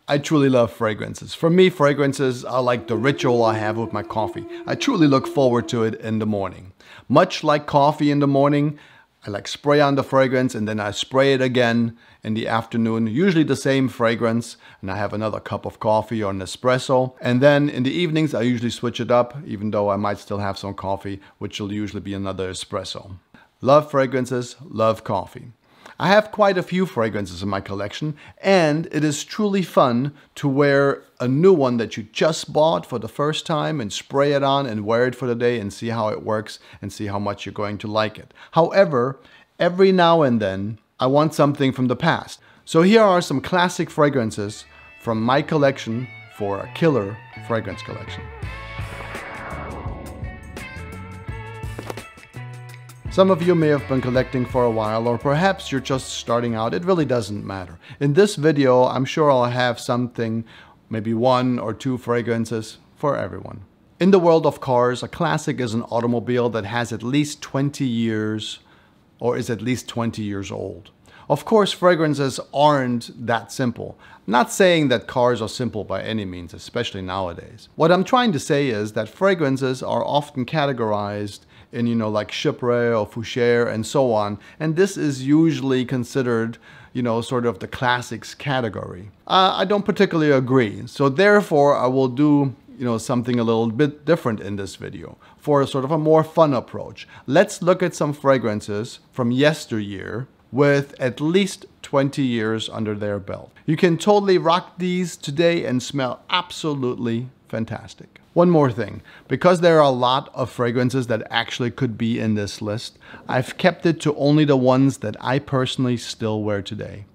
I truly love fragrances. For me, fragrances are like the ritual I have with my coffee. I truly look forward to it in the morning. Much like coffee in the morning, I like spray on the fragrance and then I spray it again in the afternoon, usually the same fragrance, and I have another cup of coffee or an espresso. And then in the evenings, I usually switch it up, even though I might still have some coffee, which will usually be another espresso. Love fragrances, love coffee. I have quite a few fragrances in my collection, and it is truly fun to wear a new one that you just bought for the first time and spray it on and wear it for the day and see how it works and see how much you're going to like it. However, every now and then, I want something from the past. So here are some classic fragrances from my collection for a killer fragrance collection. Some of you may have been collecting for a while, or perhaps you're just starting out. It really doesn't matter. In this video, I'm sure I'll have something, maybe 1 or 2 fragrances for everyone. In the world of cars, a classic is an automobile that has at least 20 years or is at least 20 years old. Of course, fragrances aren't that simple. I'm not saying that cars are simple by any means, especially nowadays. What I'm trying to say is that fragrances are often categorized in, like Chypre or Fougère and so on. And this is usually considered, sort of the classics category. I don't particularly agree. So therefore, I will do, something a little bit different in this video for a sort of a more fun approach. Let's look at some fragrances from yesteryear with at least 20 years under their belt. You can totally rock these today and smell absolutely fantastic. One more thing, because there are a lot of fragrances that actually could be in this list, I've kept it to only the ones that I personally still wear today.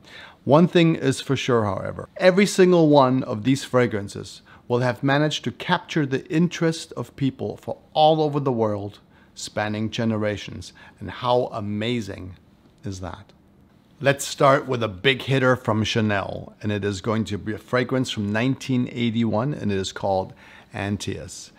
One thing is for sure, however, every single one of these fragrances will have managed to capture the interest of people for all over the world, spanning generations. And how amazing is that? Let's start with a big hitter from Chanel, and it is going to be a fragrance from 1981, and it is called Antias.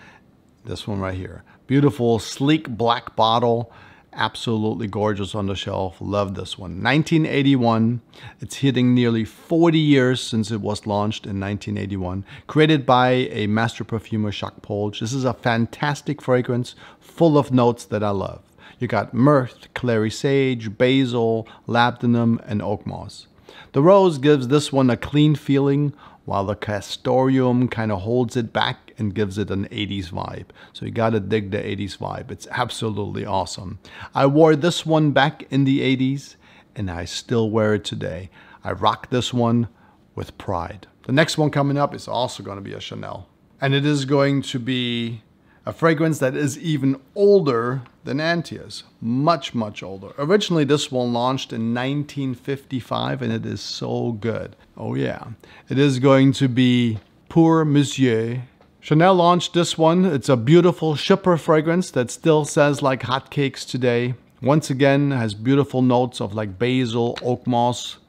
This one right here. Beautiful, sleek black bottle. Absolutely gorgeous on the shelf. Love this one. 1981. It's hitting nearly 40 years since it was launched in 1981. Created by a master perfumer, Jacques Polge. This is a fantastic fragrance full of notes that I love. You got myrrh, clary sage, basil, labdanum, and oak moss. The rose gives this one a clean feeling, while the castoreum kind of holds it back and gives it an 80s vibe. So you gotta dig the 80s vibe. It's absolutely awesome. I wore this one back in the 80s, and I still wear it today. I rock this one with pride. The next one coming up is also gonna be a Chanel. And it is going to be a fragrance that is even older than Antias. Much, much older. Originally, this one launched in 1955, and it is so good. Oh yeah. It is going to be Pour Monsieur. Chanel launched this one. It's a beautiful Chypre fragrance that still sells like hotcakes today. Once again, has beautiful notes of like basil, oak moss.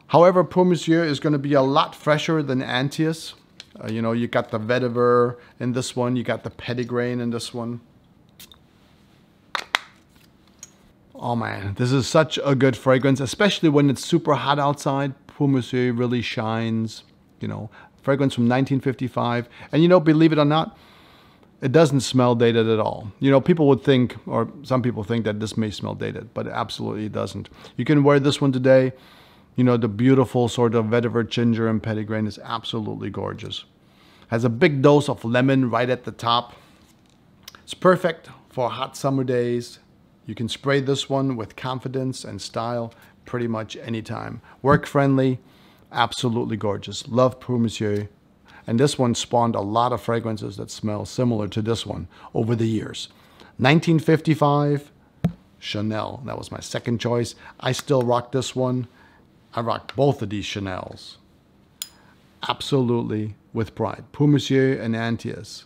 However, Pour Monsieur is going to be a lot fresher than Antias. You got the vetiver in this one. You got the petitgrain in this one. Oh man, this is such a good fragrance, especially when it's super hot outside. Pour Monsieur really shines. Fragrance from 1955. And believe it or not, it doesn't smell dated at all. People would think, or some people think that this may smell dated, but it absolutely doesn't. You can wear this one today. The beautiful sort of vetiver, ginger, and petitgrain is absolutely gorgeous. Has a big dose of lemon right at the top. It's perfect for hot summer days. You can spray this one with confidence and style pretty much anytime. Work friendly, absolutely gorgeous. Love Pour Monsieur. And this one spawned a lot of fragrances that smell similar to this one over the years. 1955, Chanel. That was my second choice. I still rock this one. I rock both of these Chanels. Absolutely with pride. Pour Monsieur and Antias.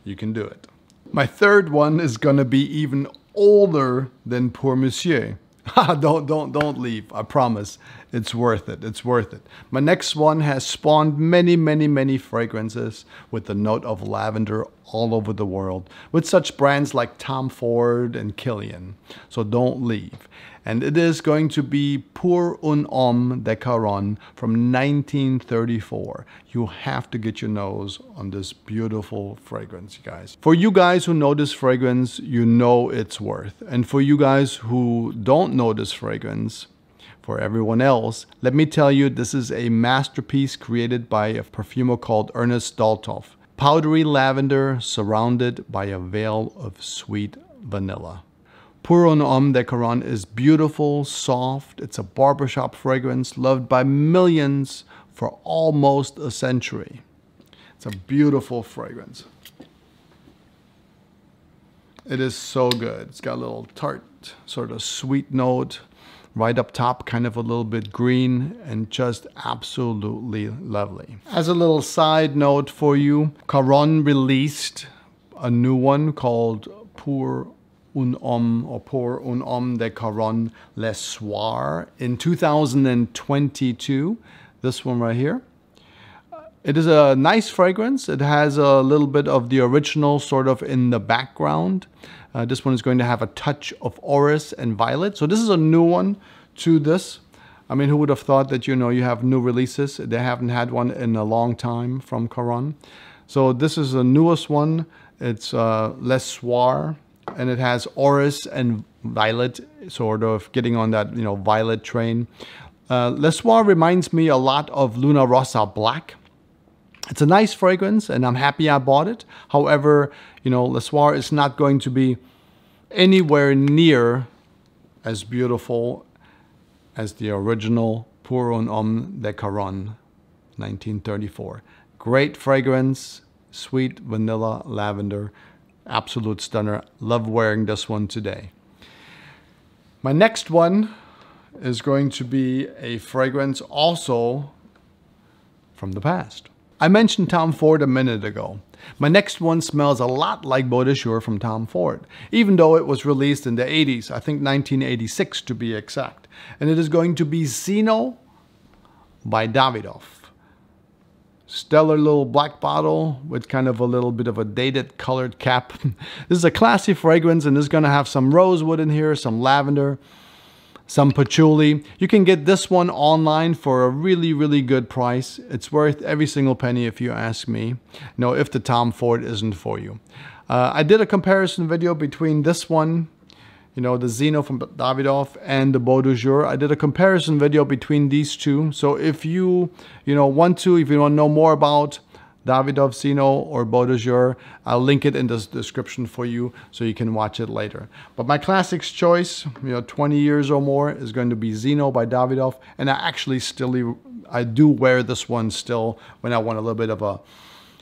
You can do it. My third one is going to be even older than Pour Monsieur. Don't leave, I promise. It's worth it. It's worth it. My next one has spawned many, many, many fragrances with the note of lavender all over the world, with such brands like Tom Ford and Killian. So don't leave. And it is going to be Pour un Homme de Caron from 1934. You have to get your nose on this beautiful fragrance, you guys. For you guys who know this fragrance, you know it's worth. And for you guys who don't know this fragrance, for everyone else, let me tell you, this is a masterpiece created by a perfumer called Ernest Dalthoff. Powdery lavender surrounded by a veil of sweet vanilla. Pour un Homme de Caron is beautiful, soft. It's a barbershop fragrance loved by millions for almost a century. It's a beautiful fragrance. It is so good. It's got a little tart, sort of sweet note. Right up top, kind of a little bit green, and just absolutely lovely. As a little side note for you, Caron released a new one called Pour un Homme de Caron Le Soir in 2022. This one right here. It is a nice fragrance. It has a little bit of the original sort of in the background. This one is going to have a touch of orris and violet. So this is a new one to this. I mean, who would have thought that, you have new releases? They haven't had one in a long time from Caron. So this is the newest one. It's Le Soir, and it has orris and violet, sort of getting on that, violet train. Le Soir reminds me a lot of Luna Rossa Black. It's a nice fragrance, and I'm happy I bought it. However, Le Soir is not going to be anywhere near as beautiful as the original Pour un Homme de Caron, 1934. Great fragrance, sweet vanilla lavender, absolute stunner. Love wearing this one today. My next one is going to be a fragrance also from the past. I mentioned Tom Ford a minute ago. My next one smells a lot like Beau de Jour from Tom Ford, even though it was released in the 80s, I think 1986 to be exact. And it is going to be Zino by Davidoff. Stellar little black bottle with kind of a little bit of a dated colored cap. This is a classy fragrance, and it's going to have some rosewood in here, some lavender, some patchouli. You can get this one online for a really, really good price. It's worth every single penny if you ask me. If the Tom Ford isn't for you. I did a comparison video between this one, the Zino from Davidoff, and the Beau de Jour. I did a comparison video between these two. So if you, want to know more about Davidoff Zino or Beau de Jour, I'll link it in the description for you so you can watch it later. But my classics choice, 20 years or more, is going to be Zino by Davidoff. And I do wear this one still when I want a little bit of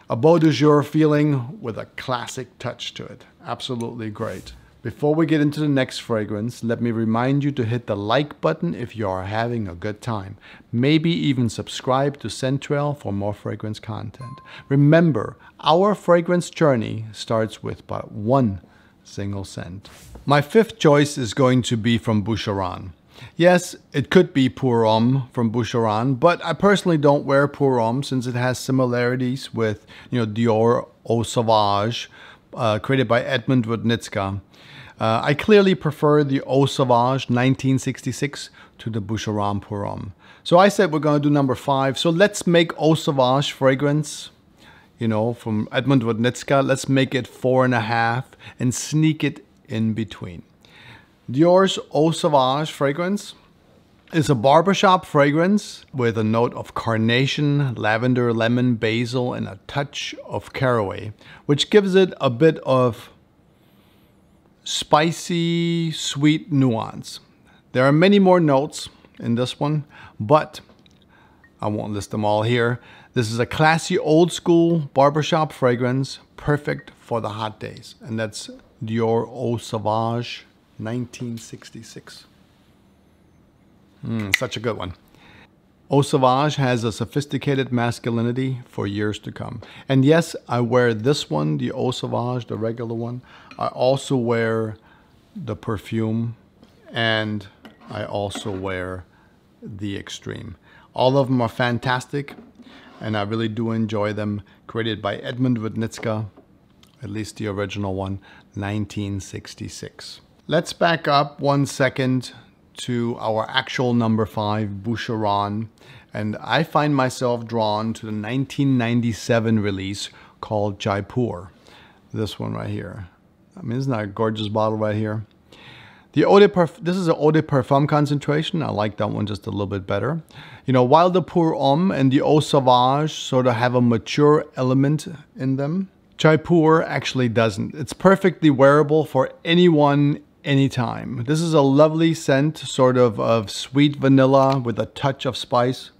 a Beau de Jour feeling with a classic touch to it. Absolutely great. Before we get into the next fragrance, let me remind you to hit the like button if you are having a good time. Maybe even subscribe to Centrail for more fragrance content. Remember, our fragrance journey starts with but one single scent. My fifth choice is going to be from Boucheron. Yes, it could be Pour Homme from Boucheron, but I personally don't wear Pour Homme since it has similarities with Dior Eau Sauvage, created by Edmund Wodnicka. I clearly prefer the Eau Sauvage 1966 to the Boucheron Pour Homme. So I said we're going to do number 5. So let's make Eau Sauvage fragrance, from Edmund Wodnicka. Let's make it 4.5 and sneak it in between. Dior's Eau Sauvage fragrance is a barbershop fragrance with a note of carnation, lavender, lemon, basil, and a touch of caraway, which gives it a bit of spicy, sweet nuance. There are many more notes in this one, but I won't list them all here. This is a classy, old school barbershop fragrance, perfect for the hot days. And that's Dior Eau Sauvage 1966. Such a good one. Eau Sauvage has a sophisticated masculinity for years to come. And yes, I wear this one, the Eau Sauvage, the regular one. I also wear the perfume, and I also wear the extreme. All of them are fantastic, and I really do enjoy them. Created by Edmund Wadnicka, at least the original one, 1966. Let's back up 1 second to our actual number 5, Boucheron, and I find myself drawn to the 1997 release called Jaipur. This one right here. I mean, isn't that a gorgeous bottle right here? This is an eau de parfum concentration. I like that one just a little bit better. You know, while the Pour Homme and the Eau Sauvage sort of have a mature element in them, Jaipur actually doesn't. It's perfectly wearable for anyone, anytime. This is a lovely scent, sort of sweet vanilla with a touch of spice.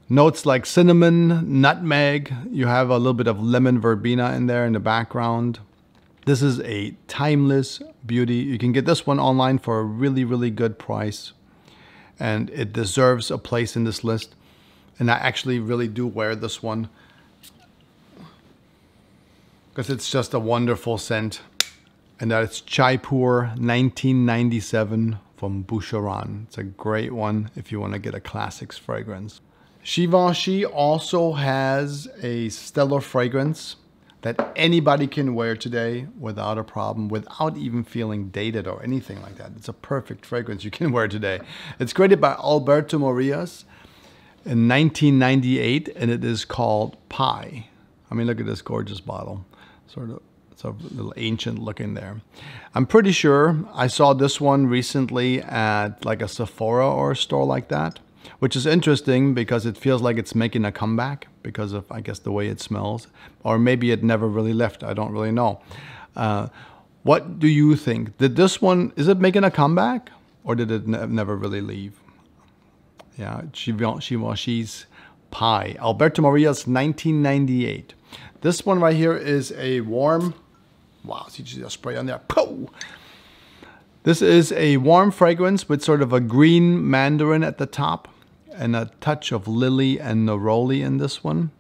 Notes like cinnamon, nutmeg. You have a little bit of lemon verbena in there in the background. This is a timeless beauty. You can get this one online for a really, really good price. And it deserves a place in this list. And I actually really do wear this one, because it's just a wonderful scent. And that's Jaipur 1997 from Boucheron. It's a great one if you want to get a classics fragrance. Givenchy also has a stellar fragrance that anybody can wear today without a problem, without even feeling dated or anything like that. It's a perfect fragrance you can wear today. It's created by Alberto Morillas in 1998, and it is called Pie. I mean, look at this gorgeous bottle. It's a little ancient looking there. I'm pretty sure I saw this one recently at like a Sephora or a store like that, which is interesting because it feels like it's making a comeback because of, I guess, the way it smells. Or maybe it never really left. I don't really know. What do you think? Did this one, is it making a comeback? Or did it never really leave? Yeah, Givenchy's Pie. Alberto Morillas, 1998. This one right here is a warm, wow, see the spray on there. Pow! This is a warm fragrance with sort of a green mandarin at the top and a touch of lily and neroli in this one.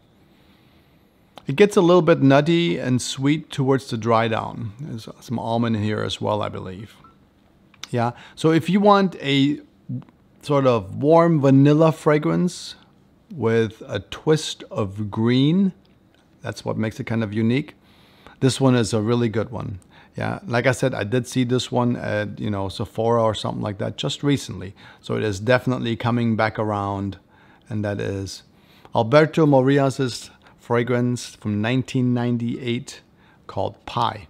It gets a little bit nutty and sweet towards the dry down. There's some almond in here as well, I believe. Yeah, so if you want a sort of warm vanilla fragrance with a twist of green, that's what makes it kind of unique. This one is a really good one. Yeah, like I said, I did see this one at, you know, Sephora or something like that just recently. So it is definitely coming back around. And that is Alberto Morillas' fragrance from 1998 called Pie.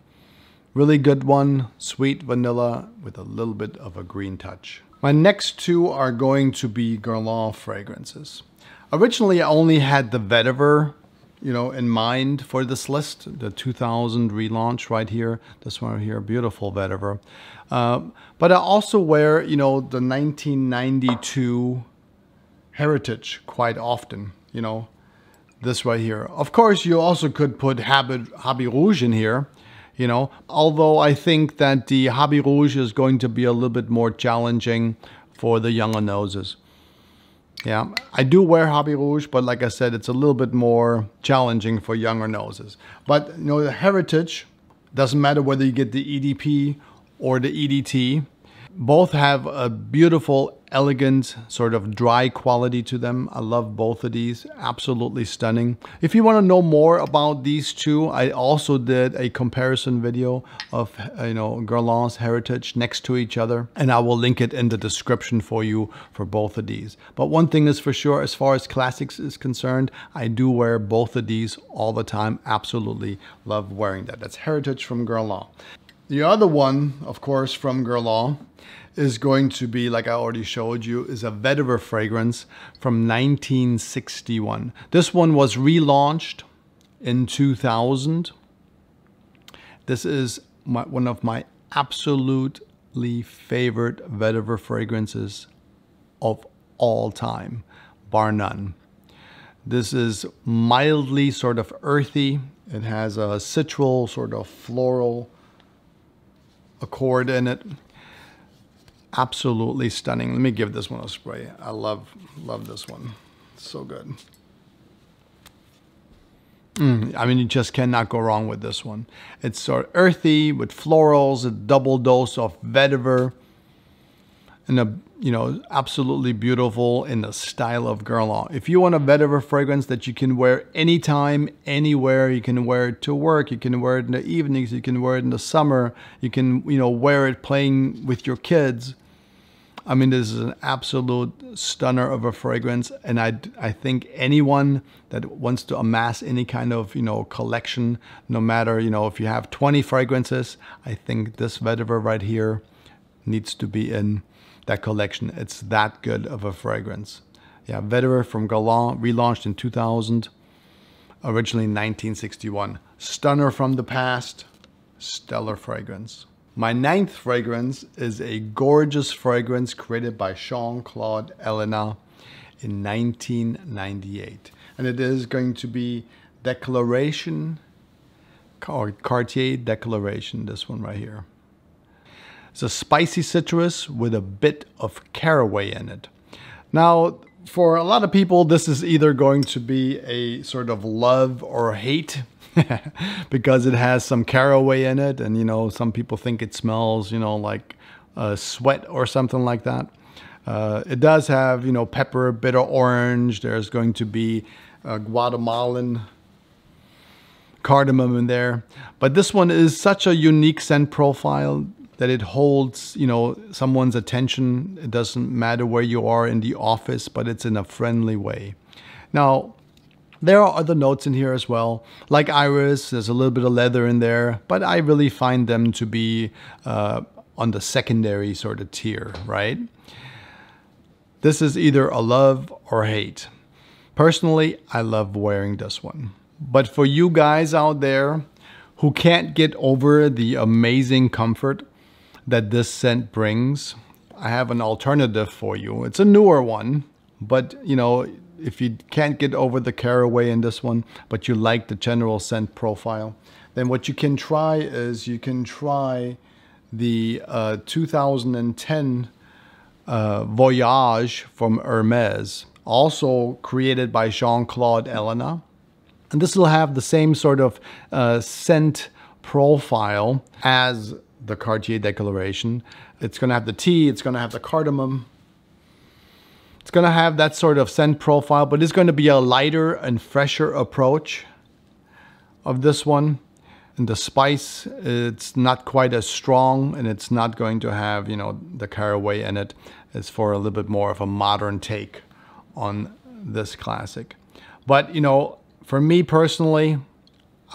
Really good one, sweet vanilla with a little bit of a green touch. My next two are going to be Guerlain fragrances. Originally, I only had the vetiver, you know, in mind for this list, the 2000 relaunch right here, this one right here, beautiful vetiver. But I also wear, you know, the 1992 Heritage quite often, you know, this right here. Of course, you also could put Habit Rouge in here, you know, although I think that the Habit Rouge is going to be a little bit more challenging for the younger noses. Yeah, I do wear Habit Rouge, but like I said, it's a little bit more challenging for younger noses. But, you know, the Heritage, doesn't matter whether you get the EDP or the EDT. Both have a beautiful, elegant, sort of dry quality to them. I love both of these. Absolutely stunning. If you want to know more about these two, I also did a comparison video of, you know, Guerlain's Heritage next to each other. And I will link it in the description for you for both of these. But one thing is for sure, as far as classics is concerned, I do wear both of these all the time. Absolutely love wearing that. That's Heritage from Guerlain. The other one, of course, from Guerlain is going to be, like I already showed you, is a vetiver fragrance from 1961. This one was relaunched in 2000. This is one of my absolutely favorite vetiver fragrances of all time, bar none. This is mildly sort of earthy. It has a citral, sort of floral accord in it. Absolutely stunning. Let me give this one a spray. I love this one. It's so good. I mean, you just cannot go wrong with this one. It's sort of earthy with florals, a double dose of vetiver. and absolutely beautiful in the style of Guerlain. If you want a vetiver fragrance that you can wear anytime, anywhere, you can wear it to work, you can wear it in the evenings, you can wear it in the summer, you can, wear it playing with your kids. I mean, this is an absolute stunner of a fragrance, and I think anyone that wants to amass any kind of, collection, no matter, if you have 20 fragrances, I think this vetiver right here needs to be in that collection. It's that good of a fragrance. Yeah, vetiver from Guerlain, relaunched in 2000, originally 1961. Stunner from the past, stellar fragrance. My 9th fragrance is a gorgeous fragrance created by Jean-Claude Ellena in 1998. And it is going to be Declaration, or Cartier Declaration, this one right here. It's a spicy citrus with a bit of caraway in it. Now, for a lot of people, this is either going to be a sort of love or hate because it has some caraway in it. And, some people think it smells, like sweat or something like that. It does have, pepper, bitter orange. There's going to be Guatemalan cardamom in there. But this one is such a unique scent profile that it holds, someone's attention. It doesn't matter where you are in the office, but it's in a friendly way. Now, there are other notes in here as well, like iris. There's a little bit of leather in there, but I really find them to be on the secondary sort of tier, right? This is either a love or hate. Personally, I love wearing this one. But for you guys out there who can't get over the amazing comfort that this scent brings, I have an alternative for you. It's a newer one, but if you can't get over the caraway in this one, but you like the general scent profile, then what you can try is you can try the 2010 Voyage from Hermès, also created by Jean-Claude Ellena. And this will have the same sort of scent profile as the Cartier Declaration. It's going to have the tea, it's going to have the cardamom. It's going to have that sort of scent profile, but it's going to be a lighter and fresher approach of this one. And the spice, it's not quite as strong, and it's not going to have, the caraway in it. It's for a little bit more of a modern take on this classic. But, for me personally,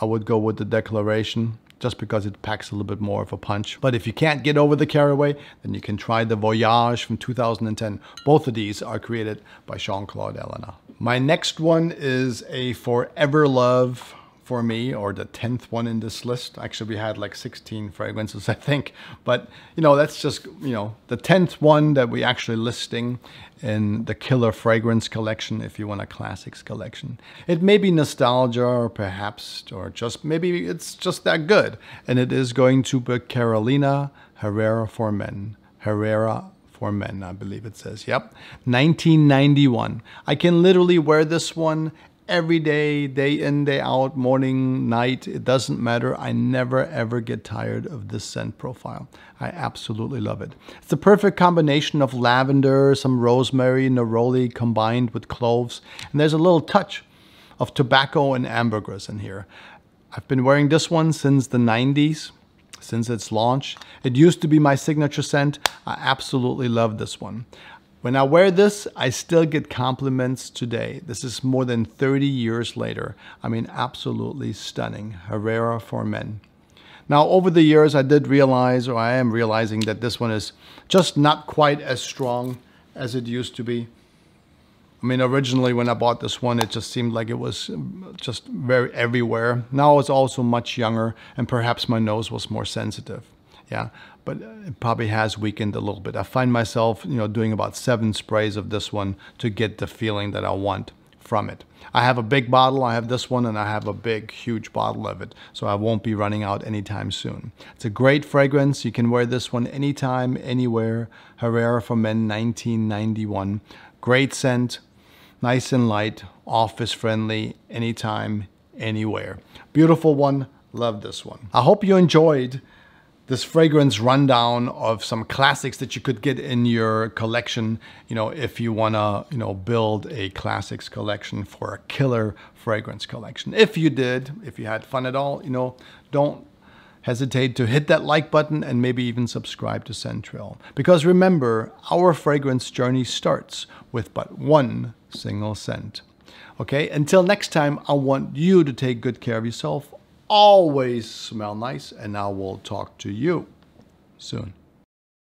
I would go with the Declaration, just because it packs a little bit more of a punch. But if you can't get over the caraway, then you can try the Voyage from 2010. Both of these are created by Jean-Claude Ellena. My next one is a forever love for me, or the 10th one in this list. Actually, we had like 16 fragrances, I think. But, that's just, the 10th one that we actually listing in the Killer Fragrance collection, if you want a classics collection. It may be nostalgia, or perhaps, or just maybe it's just that good. And it is going to be Carolina Herrera for Men. Herrera for Men, I believe it says. Yep. 1991. I can literally wear this one every day, day in, day out, morning, night. It doesn't matter. I never, ever get tired of this scent profile. I absolutely love it. It's the perfect combination of lavender, some rosemary, neroli combined with cloves. And there's a little touch of tobacco and ambergris in here. I've been wearing this one since the 90s, since its launch. It used to be my signature scent. I absolutely love this one. When I wear this, I still get compliments today. This is more than 30 years later. I mean, absolutely stunning. Herrera for Men. Now, over the years, I did realize, or I am realizing, that this one is just not quite as strong as it used to be. I mean, originally when I bought this one, it just seemed like it was just very everywhere. Now it's also much younger, and perhaps my nose was more sensitive. Yeah, but it probably has weakened a little bit. I find myself, doing about 7 sprays of this one to get the feeling that I want from it. I have a big bottle. I have this one, and I have a big, huge bottle of it. So I won't be running out anytime soon. It's a great fragrance. You can wear this one anytime, anywhere. Herrera for Men, 1991. Great scent, nice and light, office friendly, anytime, anywhere. Beautiful one. Love this one. I hope you enjoyed this fragrance rundown of some classics that you could get in your collection, if you want to, build a classics collection for a killer fragrance collection. If you had fun at all, don't hesitate to hit that like button and maybe even subscribe to Central. Because remember, our fragrance journey starts with but one single scent. Okay, until next time, I want you to take good care of yourself. Always smell nice, and I will talk to you soon.